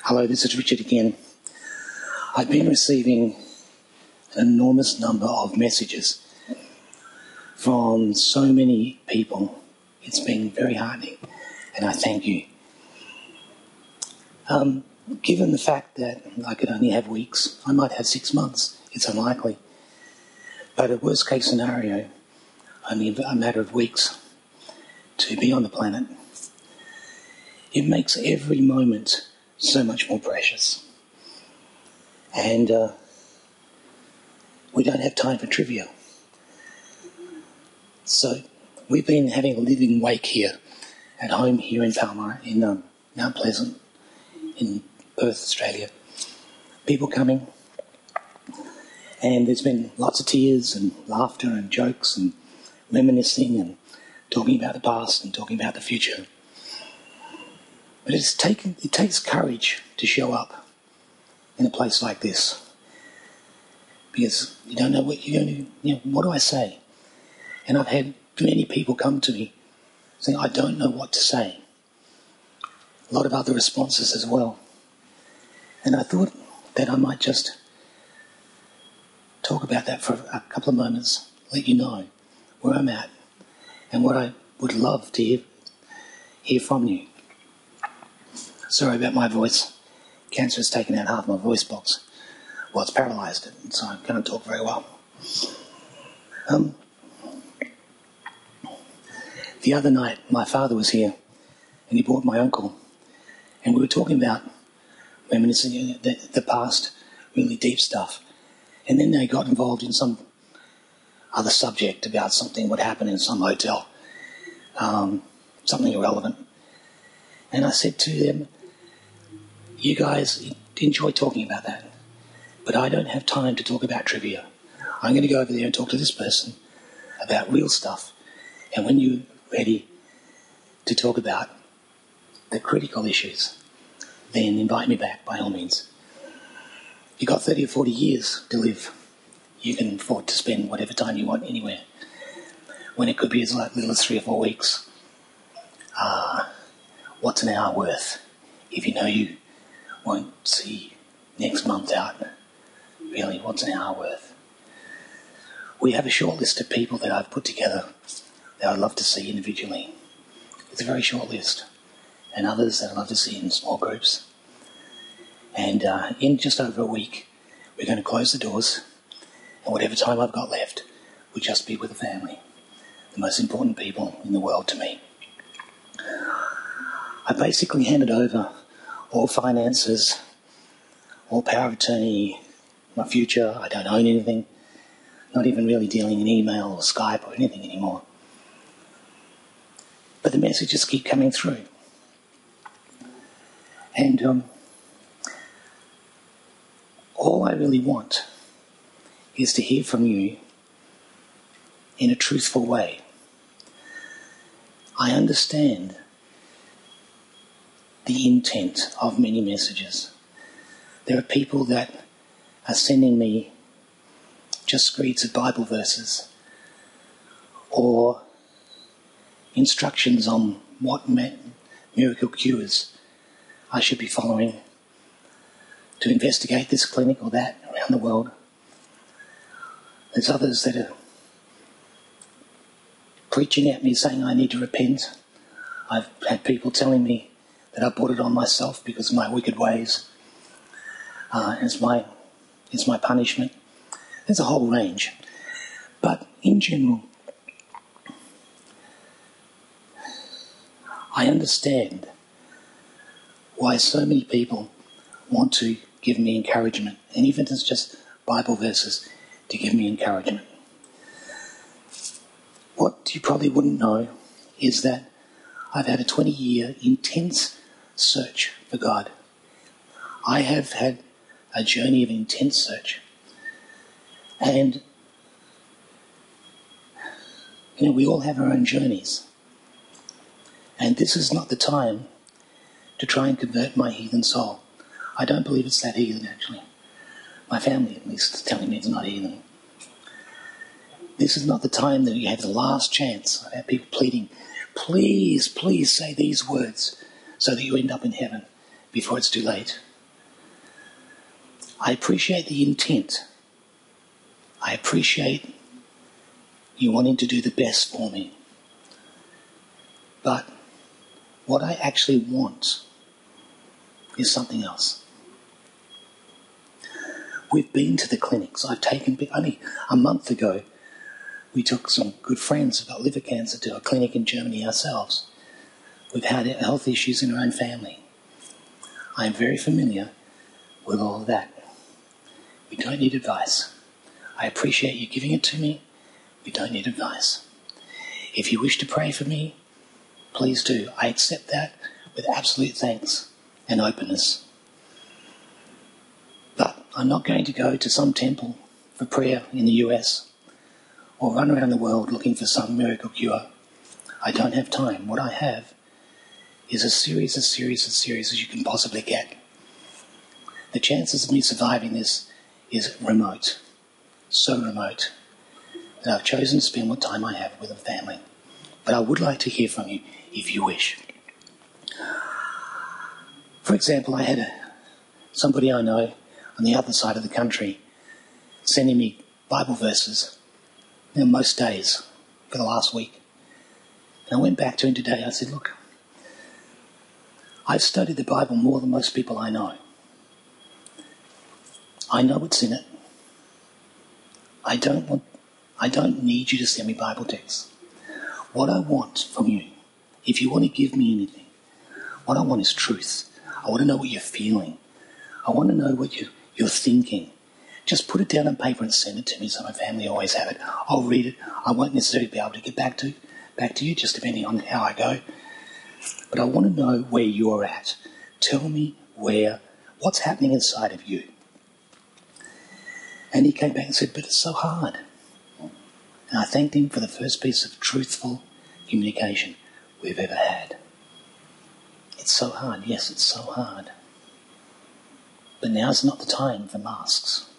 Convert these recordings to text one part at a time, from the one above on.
Hello, this is Richard again. I've been receiving an enormous number of messages from so many people. It's been very heartening, and I thank you. Given the fact that I could only have weeks, I might have 6 months. It's unlikely. But a worst case scenario, only a matter of weeks to be on the planet. It makes every moment so much more precious. And we don't have time for trivia. So we've been having a living wake here at home here in Palmyra, in Mount Pleasant, in Perth, Australia. People coming, and there's been lots of tears and laughter and jokes and reminiscing and talking about the past and talking about the future. But it takes courage to show up in a place like this, because you don't know what you're going to, what do I say? And I've had many people come to me saying, I don't know what to say. A lot of other responses as well. And I thought that I might just talk about that for a couple of moments, let you know where I'm at and what I would love to hear from you. Sorry about my voice. Cancer has taken out half my voice box. Well, it's paralysed it, so I can't talk very well. The other night, my father was here, and he brought my uncle, and we were talking about reminiscing the past, really deep stuff. And then they got involved in some other subject about something would happen in some hotel, something irrelevant. And I said to them, you guys enjoy talking about that, but I don't have time to talk about trivia. I'm going to go over there and talk to this person about real stuff. And when you're ready to talk about the critical issues, then invite me back by all means. You've got 30 or 40 years to live. You can afford to spend whatever time you want anywhere, when it could be as little as 3 or 4 weeks. What's an hour worth if you know you won't see next month out? Really, what's an hour worth? We have a short list of people that I've put together that I'd love to see individually. It's a very short list. And others that I'd love to see in small groups. And in just over a week, we're going to close the doors, and whatever time I've got left will just be with the family, the most important people in the world to me. I basically handed over all finances, all power of attorney, my future. I don't own anything, not even really dealing in email or Skype or anything anymore. But the messages keep coming through. And all I really want is to hear from you in a truthful way. I understand the intent of many messages. There are people that are sending me just screeds of Bible verses or instructions on what miracle cures I should be following to investigate this clinic or that around the world. There's others that are preaching at me saying I need to repent. I've had people telling me that I brought it on myself because of my wicked ways. It's my punishment. There's a whole range. But in general, I understand why so many people want to give me encouragement, and even if it's just Bible verses to give me encouragement. What you probably wouldn't know is that I've had a 20-year intense search for God. I have had a journey of intense search. And, we all have our own journeys. And this is not the time to try and convert my heathen soul. I don't believe it's that heathen, actually. My family, at least, is telling me it's not heathen. This is not the time that you have the last chance. I've had people pleading, please, please say these words so that you end up in heaven before it's too late. I appreciate the intent. I appreciate you wanting to do the best for me. But what I actually want is something else. We've been to the clinics. Only a month ago, we took some good friends who've got liver cancer to a clinic in Germany ourselves. We've had health issues in our own family. I am very familiar with all of that. We don't need advice. I appreciate you giving it to me. We don't need advice. If you wish to pray for me, please do. I accept that with absolute thanks and openness. But I'm not going to go to some temple for prayer in the US or run around the world looking for some miracle cure. I don't have time. What I have is as serious as you can possibly get. The chances of me surviving this is remote, so remote, that I've chosen to spend what time I have with a family. But I would like to hear from you if you wish. For example, I had somebody I know on the other side of the country sending me Bible verses most days for the last week. And I went back to him today. I said, look, I've studied the Bible more than most people I know. I know what's in it. I don't need you to send me Bible texts. What I want from you, if you want to give me anything, what I want is truth. I want to know what you're feeling. I want to know what you're thinking. Just put it down on paper and send it to me so my family always have it. I'll read it. I won't necessarily be able to get back to you, just depending on how I go. But I want to know where you're at. Tell me what's happening inside of you. And he came back and said, but it's so hard. And I thanked him for the first piece of truthful communication we've ever had. It's so hard. Yes, it's so hard. But now's not the time for masks.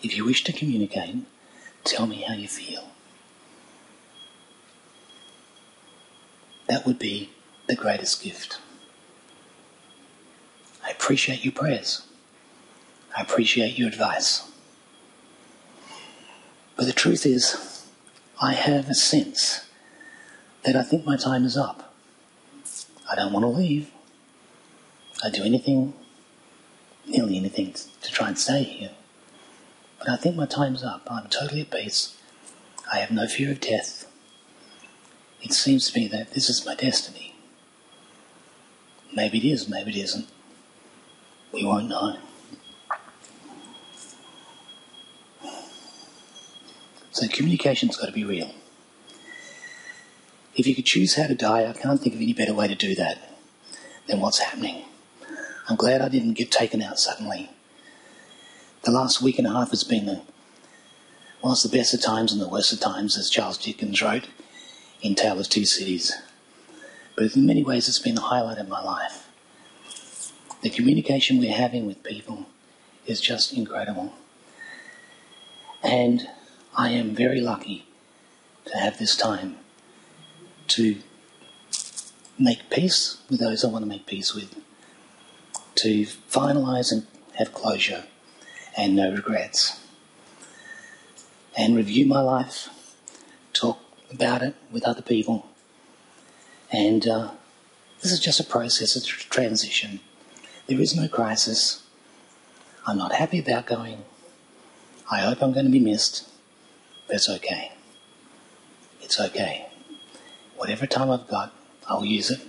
If you wish to communicate, tell me how you feel. That would be the greatest gift. I appreciate your prayers. I appreciate your advice. But the truth is, I have a sense that I think my time is up. I don't want to leave. I'd do nearly anything to try and stay here. But I think my time's up. I'm totally at peace. I have no fear of death. It seems to me that this is my destiny. Maybe it is, maybe it isn't. We won't know. So communication's got to be real. If you could choose how to die, I can't think of any better way to do that than what's happening. I'm glad I didn't get taken out suddenly. The last week and a half has been it's the best of times and the worst of times, as Charles Dickens wrote in Tale of Two Cities. But in many ways it's been the highlight of my life. The communication we're having with people is just incredible. And I am very lucky to have this time to make peace with those I want to make peace with, to finalise and have closure and no regrets, and review my life, talk about it with other people. And this is just a process, it's a transition. There is no crisis. I'm not happy about going. I hope I'm going to be missed. But it's okay. It's okay. Whatever time I've got, I'll use it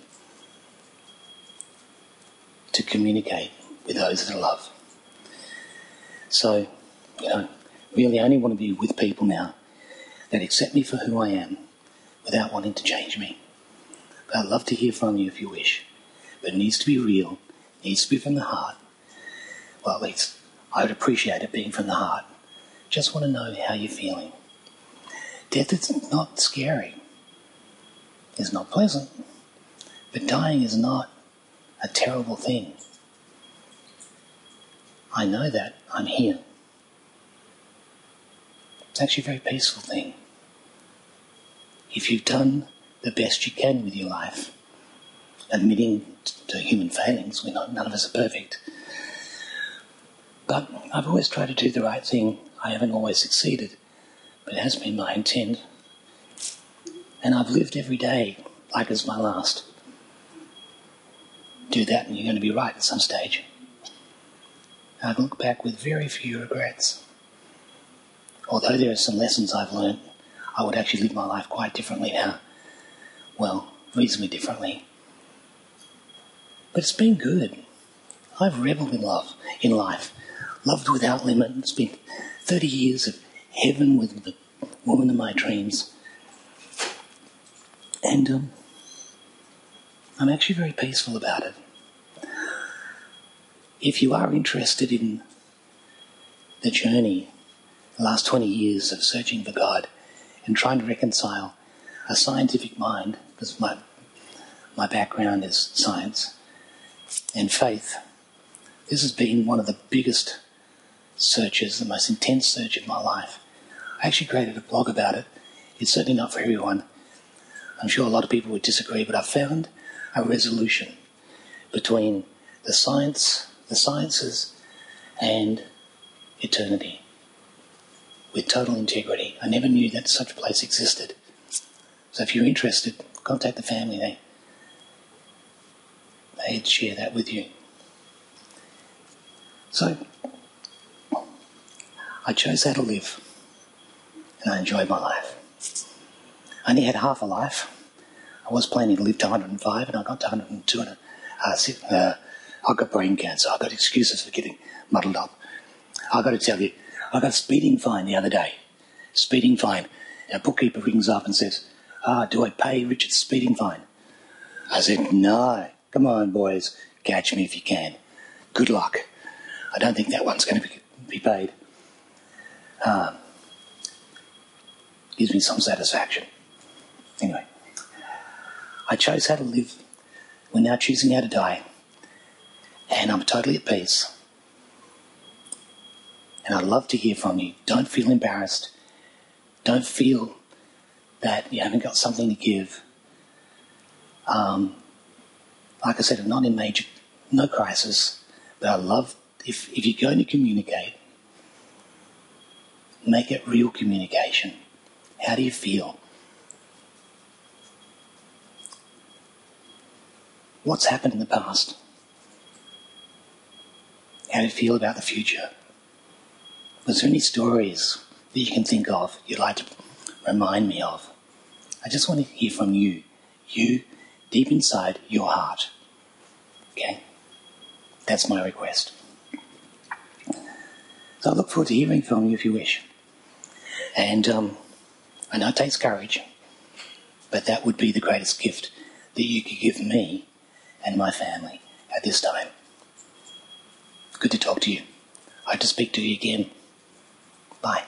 to communicate with those that I love. So, really only want to be with people now that accept me for who I am without wanting to change me. But I'd love to hear from you if you wish. But it needs to be real. It needs to be from the heart. Well, at least I would appreciate it being from the heart. Just want to know how you're feeling. Death is not scary. It's not pleasant. But dying is not a terrible thing. I know that. I'm here. It's actually a very peaceful thing. If you've done the best you can with your life, admitting to human failings, none of us are perfect, But I've always tried to do the right thing. I haven't always succeeded, but it has been my intent. And I've lived every day like it's my last. Do that and you're going to be right at some stage. I look back with very few regrets. Although there are some lessons I've learned, I would actually live my life quite differently now. Well, reasonably differently. But it's been good. I've revelled in life, loved without limit, and spent 30 years of heaven with the woman of my dreams. And I'm actually very peaceful about it. If you are interested in the journey, the last 20 years of searching for God and trying to reconcile a scientific mind, because my background is science, and faith, this has been one of the biggest searches, the most intense search of my life. I actually created a blog about it. It's certainly not for everyone. I'm sure a lot of people would disagree, but I found a resolution between the sciences, and eternity with total integrity. I never knew that such a place existed. So if you're interested, contact the family. They'd share that with you. So I chose how to live, and I enjoyed my life. I only had half a life. I was planning to live to 105, and I got to 102. I got brain cancer. I got excuses for getting muddled up. I got to tell you, I got a speeding fine the other day. Speeding fine. And a bookkeeper rings up and says, do I pay Richard's speeding fine? I said, no. Come on, boys. Catch me if you can. Good luck. I don't think that one's going to be paid. Gives me some satisfaction. Anyway, I chose how to live. We're now choosing how to die. And I'm totally at peace. And I'd love to hear from you. Don't feel embarrassed. Don't feel that you haven't got something to give. Like I said, I'm not in no crisis, but I love, if you're going to communicate, make it real communication. How do you feel? What's happened in the past? How do you feel about the future? Was there any stories that you can think of you'd like to remind me of? I just want to hear from you. You, deep inside your heart. Okay? That's my request. So I look forward to hearing from you if you wish. And I know it takes courage, but that would be the greatest gift that you could give me and my family at this time. Good to talk to you. I hope to speak to you again. Bye.